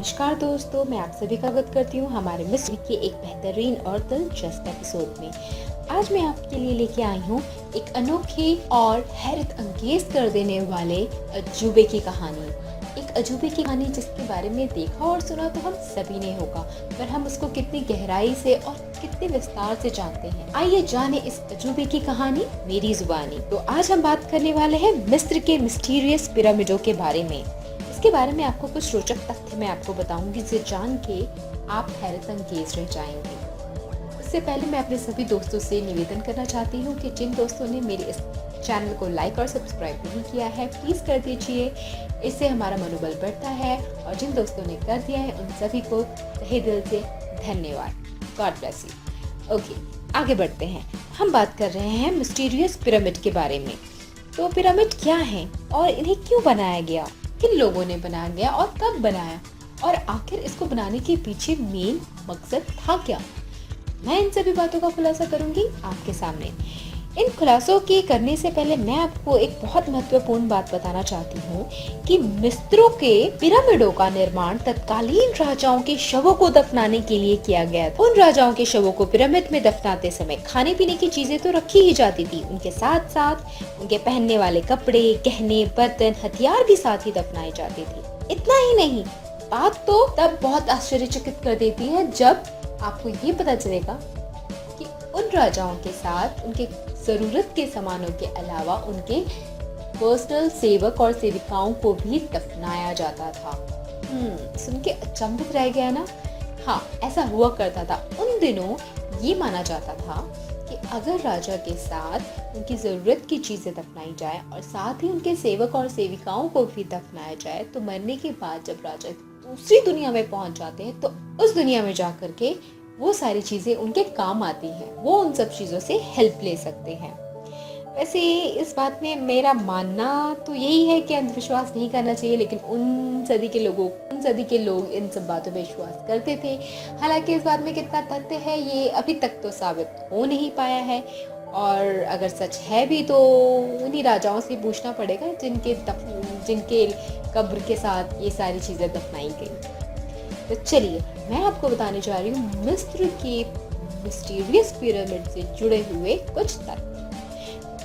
नमस्कार दोस्तों, मैं आप सभी का स्वागत करती हूँ हमारे मिस्र के एक बेहतरीन और दिलचस्प एपिसोड में। आज मैं आपके लिए लेके आई हूँ एक अनोखे और हैरत अंगेज कर देने वाले अजूबे की कहानी। एक अजूबे की कहानी जिसके बारे में देखा और सुना तो हम सभी ने होगा, पर हम उसको कितनी गहराई से और कितने विस्तार से जानते हैं। आइए जाने इस अजूबे की कहानी मेरी जुबानी। तो आज हम बात करने वाले हैं मिस्र के मिस्टीरियस पिरामिडों के बारे में। इसके बारे में आपको कुछ रोचक तथ्य मैं आपको बताऊंगी, जिसे जान के आप हैरत अंगेज रह जाएंगे। उससे पहले मैं अपने सभी दोस्तों से निवेदन करना चाहती हूँ कि जिन दोस्तों ने मेरे इस चैनल को लाइक और सब्सक्राइब नहीं किया है, प्लीज़ कर दीजिए। इससे हमारा मनोबल बढ़ता है, और जिन दोस्तों ने कर दिया है उन सभी को तहे दिल से धन्यवाद। God bless you. ओके, आगे बढ़ते हैं। हम बात कर रहे हैं मिस्टीरियस पिरामिड के बारे में। तो पिरामिड क्या है और इन्हें क्यों बनाया गया, किन लोगों ने बनाया गया और कब बनाया, और आखिर इसको बनाने के पीछे मेन मकसद था क्या। मैं इन सभी बातों का खुलासा करूंगी आपके सामने। इन खुलासों के करने से पहले मैं आपको एक बहुत महत्वपूर्ण बात बताना चाहती हूँ कि मिस्रों के पिरामिडों का निर्माण तत्कालीन राजाओं के शवों को दफनाने के लिए किया गया था। उन राजाओं के शवों को पिरामिड में दफनाते समय खाने पीने की चीजें तो रखी ही जाती थी, उनके साथ साथ उनके पहनने वाले कपड़े, गहने, बर्तन, हथियार भी साथ ही दफनाए जाते थे। इतना ही नहीं, बात तो तब बहुत आश्चर्यचकित कर देती है जब आपको ये पता चलेगा कि उन राजाओं के साथ उनके जरूरत के सामानों के अलावा उनके पर्सनल सेवक और सेविकाओं को भी दफनाया जाता था। सुन के अचंभित रह गया ना? हाँ, ऐसा हुआ करता था। उन दिनों ये माना जाता था कि अगर राजा के साथ उनकी जरूरत की चीजें दफनाई जाए और साथ ही उनके सेवक और सेविकाओं को भी दफनाया जाए, तो मरने के बाद जब राजा दूसरी दुनिया में पहुंच जाते हैं तो उस दुनिया में जाकर के वो सारी चीजें उनके काम आती हैं, वो उन सब चीजों से हेल्प ले सकते हैं। वैसे इस बात में मेरा मानना तो यही है कि अंधविश्वास नहीं करना चाहिए, लेकिन उन सदी के लोग इन सब बातों में विश्वास करते थे। हालांकि इस बात में कितना तथ्य है ये अभी तक तो साबित हो नहीं पाया है, और अगर सच है भी तो उन्हीं राजाओं से पूछना पड़ेगा जिनके कब्र के साथ ये सारी चीजें दफनाई गई। तो चलिए मैं आपको बताने जा रही हूँ मिस्र के मिस्टीरियस पिरामिड से जुड़े हुए कुछ तथ्य।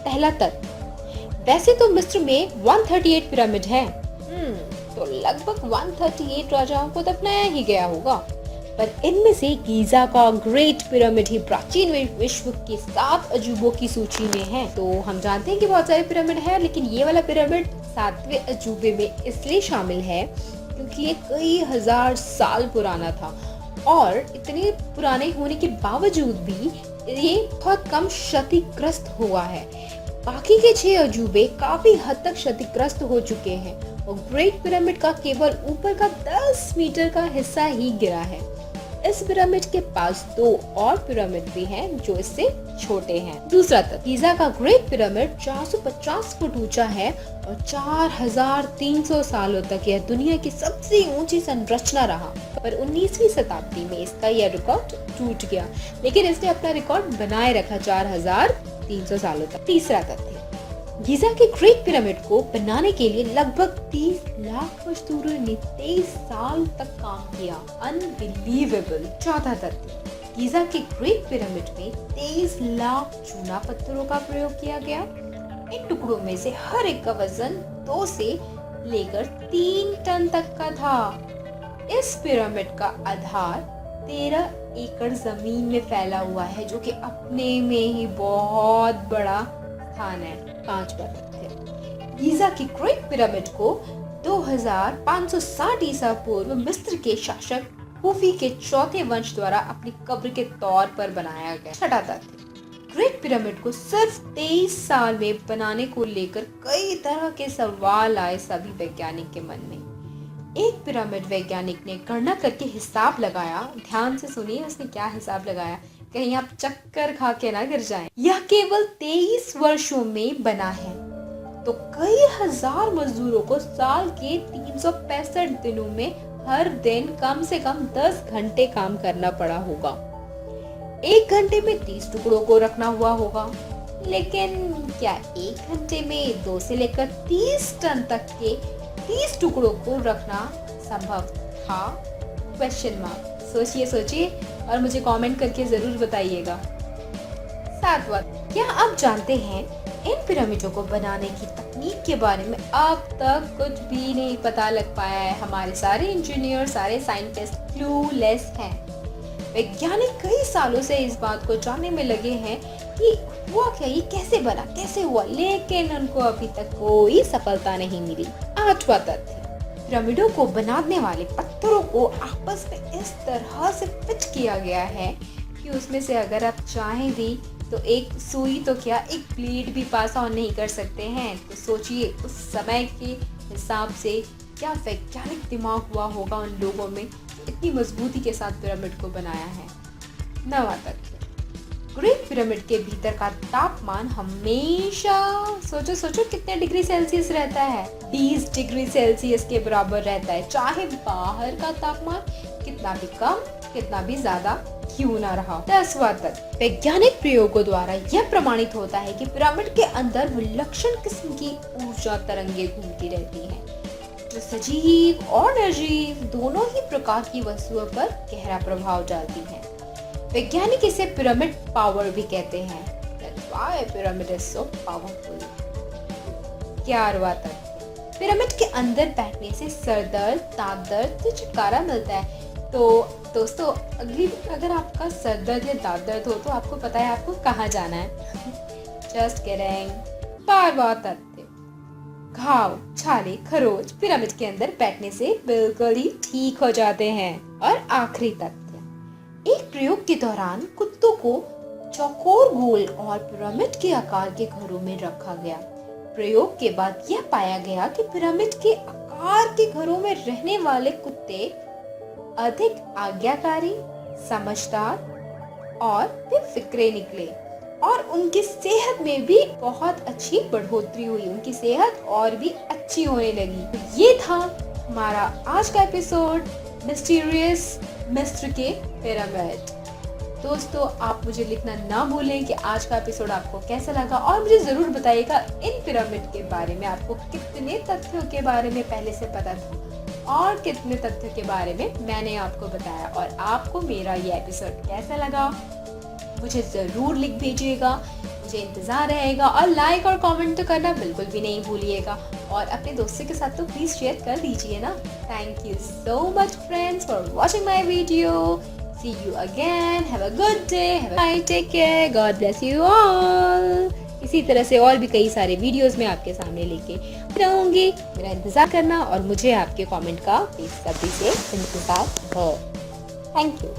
पहला तथ्य, वैसे तो मिस्र में 138 पिरामिड हैं, तो लगभग 138 राजाओं को दफनाया ही गया होगा, पर इनमें से गीजा का ग्रेट पिरामिड ही प्राचीन विश्व के 7 अजूबों की सूची में है। तो हम जानते हैं कि बहुत सारे पिरामिड हैं, लेकिन ये वाला पिरामिड 7वें अजूबे में इसलिए शामिल है क्योंकि ये कई हजार साल पुराना था, और इतने पुराने होने के बावजूद भी ये बहुत कम क्षतिग्रस्त हुआ है। बाकी के 6 अजूबे काफी हद तक क्षतिग्रस्त हो चुके हैं, और ग्रेट पिरामिड का केवल ऊपर का 10 मीटर का हिस्सा ही गिरा है। इस पिरामिड के पास 2 और पिरामिड भी हैं जो इससे छोटे हैं। दूसरा तथ्य, गीजा का ग्रेट पिरामिड 450 फुट ऊंचा है और 4300 सालों तक यह दुनिया की सबसे ऊंची संरचना रहा, पर 19वीं शताब्दी में इसका यह रिकॉर्ड टूट गया, लेकिन इसने अपना रिकॉर्ड बनाए रखा 4300 सालों तक। तीसरा तथ्य, गीजा के ग्रेट पिरामिड को बनाने के लिए लगभग 30 लाख मजदूरों ने 23 साल तक काम किया। अनबिलीवेबल। चौथा तथ्य, गीजा के ग्रेट पिरामिड में 23 लाख चूना पत्थरों का प्रयोग किया गया। इन टुकड़ों में से हर एक का वजन 2 से लेकर 3 टन तक का था। इस पिरामिड का आधार 13 एकड़ जमीन में फैला हुआ है, जो कि अपने में ही बहुत बड़ा स्थान है। 5वां तथ्य, गीजा की ग्रेट पिरामिड को 2560 ईसा पूर्व मिस्र के शासक खूफी के 4थे वंश द्वारा अपनी कब्र के तौर पर बनाया गया। 6वां तथ्य, ग्रेट पिरामिड को सिर्फ 23 साल में बनाने को लेकर कई तरह के सवाल आए सभी वैज्ञानिक के मन में। एक पिरामिड वैज्ञानिक ने गणना करके हिसाब लगाया। ध्यान से सुनिए उसने क्या हिसाब लगाया, कहीं आप चक्कर खा के ना गिर जाएं। यह केवल 23 वर्षों में बना है, तो कई हजार मजदूरों को साल के 365 दिनों में हर दिन कम से कम 10 घंटे काम करना पड़ा होगा। 1 घंटे में 30 टुकड़ों को रखना हुआ होगा, लेकिन क्या 1 घंटे में 2 से लेकर 30 टन तक के 30 टुकड़ों को रखना संभव था? Question mark. सोचिए सोचिए और मुझे कमेंट करके ज़रूर बताइएगा। सातवां, क्या आप जानते हैं इन पिरामिडों को बनाने की तकनीक के बारे में अब तक कुछ भी नहीं पता लग पाया है। हमारे सारे इंजीनियर, सारे साइंटिस्ट क्लूलेस हैं। वैज्ञानिक कई सालों से इस बात को जानने में लगे हैं कि हुआ क्या, ये कैसे बना, कैसे हुआ, लेकिन उनको अभी तक कोई सफलता नहीं मिली। आठवां तथ्य, पिरामिडों को बनाने वाले पत्थरों को आपस में इस तरह से फिट किया गया है कि उसमें से अगर आप चाहें भी तो एक सुई तो क्या, एक ब्लेड भी पास ऑन नहीं कर सकते हैं। तो सोचिए उस समय के हिसाब से क्या वैज्ञानिक दिमाग हुआ होगा उन लोगों में, इतनी मजबूती के साथ पिरामिड को बनाया है। नवां तथ्य, ग्रेट पिरामिड के भीतर का तापमान हमेशा सोचो सोचो कितने डिग्री सेल्सियस रहता है, 20 डिग्री सेल्सियस के बराबर रहता है। चाहे बाहर का तापमान कितना भी कम कितना भी ज्यादा क्यों ना रहा। 10वां तथ्य, वैज्ञानिक प्रयोगों द्वारा यह प्रमाणित होता है कि पिरामिड के अंदर विलक्षण किस्म की ऊर्जा तरंगे घूमती रहती हैं, जो सजीव और निर्जीव दोनों ही प्रकार की वस्तुओं पर गहरा प्रभाव डालती हैं। वैज्ञानिक इसे पिरामिड पावर भी कहते हैं। That's why pyramid is so powerful। 11वां तथ्य, पिरामिड के अंदर बैठने से सर दर्द, दांत दर्द से छुटकारा मिलता है। तो दोस्तों, अगली अगर आपका सर दर्द या दांत दर्द हो तो आपको पता है आपको कहाँ जाना है। Just kidding. 12वां तथ्य, घाव, छाले, खरोच पिरामिड के अंदर बैठने से बिल्कुल ही ठीक हो जाते हैं। और आखिरी तथ्य, एक प्रयोग के दौरान कुत्तों को चौकोर, गोल और पिरामिड के आकार के घरों में रखा गया। प्रयोग के बाद यह पाया गया कि पिरामिड के आकार के घरों में रहने वाले कुत्ते अधिक आज्ञाकारी, समझदार और बेफिक्रे निकले और उनकी सेहत में भी बहुत अच्छी बढ़ोतरी हुई, उनकी सेहत और भी अच्छी होने लगी। ये था हमारा आज का एपिसोड मिस्टीरियस मिस्र के पिरामिड। दोस्तों, आप मुझे लिखना ना भूलें कि आज का एपिसोड आपको कैसा लगा और मुझे जरूर बताइएगा इन पिरामिड के बारे में आपको कितने तथ्यों के बारे में पहले से पता था और कितने तथ्यों के बारे में मैंने आपको बताया, और आपको मेरा ये एपिसोड कैसा लगा मुझे ज़रूर लिख भेजिएगा। मुझे इंतज़ार रहेगा और लाइक और कमेंट तो करना बिल्कुल भी नहीं भूलिएगा, और अपने दोस्तों के साथ तो प्लीज़ शेयर कर दीजिए ना। Thank you so much friends for watching my video. See you again. Have a good day. Have a night. Take care. God bless you all. इसी तरह से और भी कई सारे वीडियोस मैं आपके सामने लेके रहूंगी। मेरा इंतजार करना और मुझे आपके कमेंट का बेसब्री से इंतजार है। Thank you.